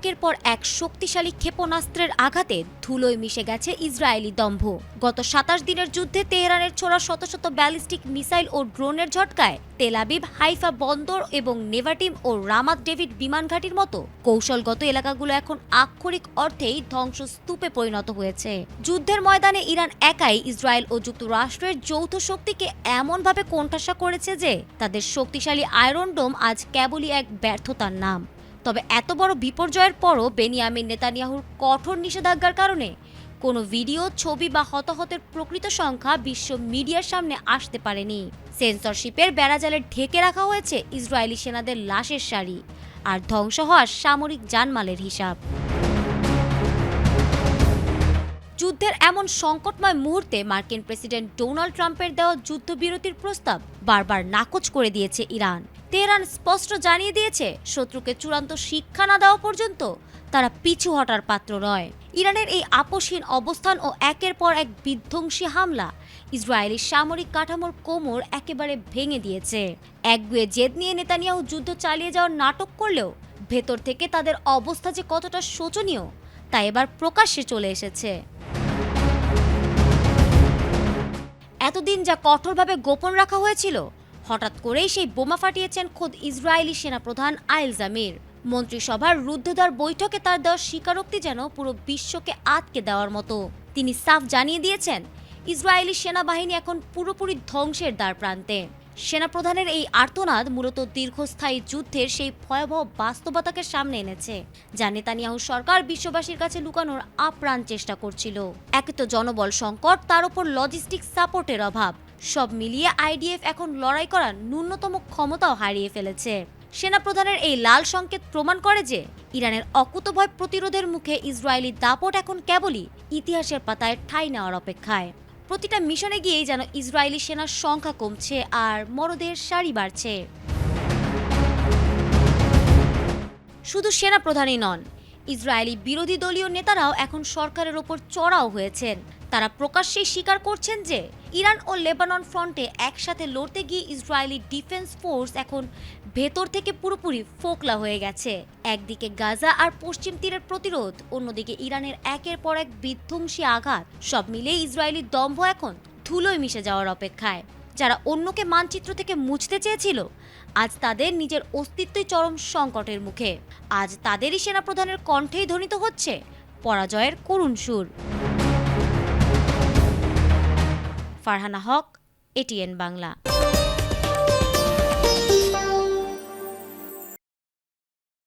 একের পর এক শক্তিশালী ক্ষেপণাস্ত্রের আঘাতে ধুলোয় মিশে গেছে ইসরায়েলি দম্ভ। গত ২৭ দিনের যুদ্ধে তেহরানের ছোড়া শত শত ব্যালিস্টিক মিসাইল ও ড্রোনের ঝটকায় তেল আবিব, হাইফা বন্দর এবং নেভাটিম ও রামাত ডেভিড বিমান ঘাঁটির মতো কৌশলগত এলাকাগুলো এখন আক্ষরিক অর্থেই ধ্বংসস্তূপে পরিণত হয়েছে। যুদ্ধের ময়দানে ইরান একাই ইসরায়েল ও যুক্তরাষ্ট্রের যৌথ শক্তিকে এমনভাবে কোণঠাসা করেছে যে তাদের শক্তিশালী আয়রন ডোম আজ কেবলই এক ব্যর্থতার নাম। তবে এত বড় বিপর্যয়ের পরও বেনিয়ামিন নেতানিয়াহুর কঠোর নিষেধাজ্ঞার কারণে কোনো ভিডিও, ছবি বা হতাহতের প্রকৃত সংখ্যা বিশ্ব মিডিয়ার সামনে আসতে পারেনি। সেন্সরশিপের বেড়াজালে ঢেকে রাখা হয়েছে ইসরায়েলি সেনাদের লাশের সারি আর ধ্বংস হওয়া সামরিক জানমালের হিসাব। যুদ্ধের এমন সংকটময় মুহূর্তে মার্কিন প্রেসিডেন্ট ডোনাল্ড ট্রাম্পের দেওয়া যুদ্ধবিরতির প্রস্তাব বারবার নাকচ করে দিয়েছে ইরান। তেহরান স্পষ্ট জানিয়ে দিয়েছে, শত্রুকে চূড়ান্ত শিক্ষা না দেওয়া পর্যন্ত তারা পিছু হটার পাত্র নয়। ইরানের এই আপোষহীন অবস্থান ও একের পর এক বিধ্বংসী হামলা ইসরায়েলি সামরিক কাঠামোর কোমর একেবারে ভেঙে দিয়েছে। একগুঁয়ে জেদ নিয়ে নেতানিয়াহু যুদ্ধ চালিয়ে যাওয়ার নাটক করলেও ভেতর থেকে তাদের অবস্থা যে কতটা শোচনীয় তা এবার প্রকাশ্যে চলে এসেছে। এতদিন যা কঠোরভাবে গোপন রাখা হয়েছিল, হঠাৎ করেই সেই বোমা ফাটিয়েছেন খোদ ইসরায়েলি সেনাপ্রধান আইল জামির। মন্ত্রিসভার রুদ্ধদ্বার বৈঠকে তার দেওয়া স্বীকারোক্তি যেন পুরো বিশ্বকে আটকে দেওয়ার মতো। তিনি সাফ জানিয়ে দিয়েছেন, ইসরায়েলি সেনাবাহিনী এখন পুরোপুরি ধ্বংসের দ্বার প্রান্তে। সেনাপ্রধানের এই আর্তনাদ মূলত দীর্ঘস্থায়ী যুদ্ধের সেই ভয়াবহ বাস্তবতাকে সামনে এনেছে, যা নেতানিয়াহু সরকার বিশ্ববাসীর কাছে লুকানোর আপ্রাণ চেষ্টা করছিল। একে তো জনবল সংকট, তার উপর লজিস্টিক সাপোর্টের অভাব, সব মিলিয়ে আইডিএফ এখন লড়াই করার ন্যূনতম ক্ষমতাও হারিয়ে ফেলেছে। সেনাপ্রধানের এই লাল সংকেত প্রমাণ করে যে ইরানের অকুতোভয় প্রতিরোধের মুখে ইসরায়েলি দাপট এখন কেবলই ইতিহাসের পাতায় ঠাঁই নেওয়ার অপেক্ষায়। প্রতিটা মিশনে গিয়েই যেন ইসরায়েলি সেনার সংখ্যা কমছে আর মরদের সারি বাড়ছে। শুধু সেনাপ্রধানই নন, ইসরায়েলি বিরোধী দলীয় নেতারাও এখন সরকারের ওপর চড়াও হয়েছেন। তারা প্রকাশ্যেই স্বীকার করছেন যে ইরান ও লেবানন ফ্রন্টে একসাথে লড়তে গিয়ে ইসরায়েলি ডিফেন্স ফোর্স এখন ভেতর থেকে পুরোপুরি ফোকলা হয়ে গেছে। একদিকে গাজা আর পশ্চিম তীরের প্রতিরোধ, অন্যদিকে ইরানের একের পর এক বিধ্বংসী আঘাত, সব মিলিয়ে ইসরায়েলি দম্ভ এখন ধুলোয় মিশে যাওয়ার অপেক্ষায়। যারা অন্যকে মানচিত্র থেকে মুছতে চেয়েছিল, আজ তাদের নিজের অস্তিত্বই চরম সংকটের মুখে। আজ তাদেরই সেনাপ্রধানের কণ্ঠেই ধ্বনিত হচ্ছে পরাজয়ের করুণ সুর। ফারহানা হক, এটিএন বাংলা।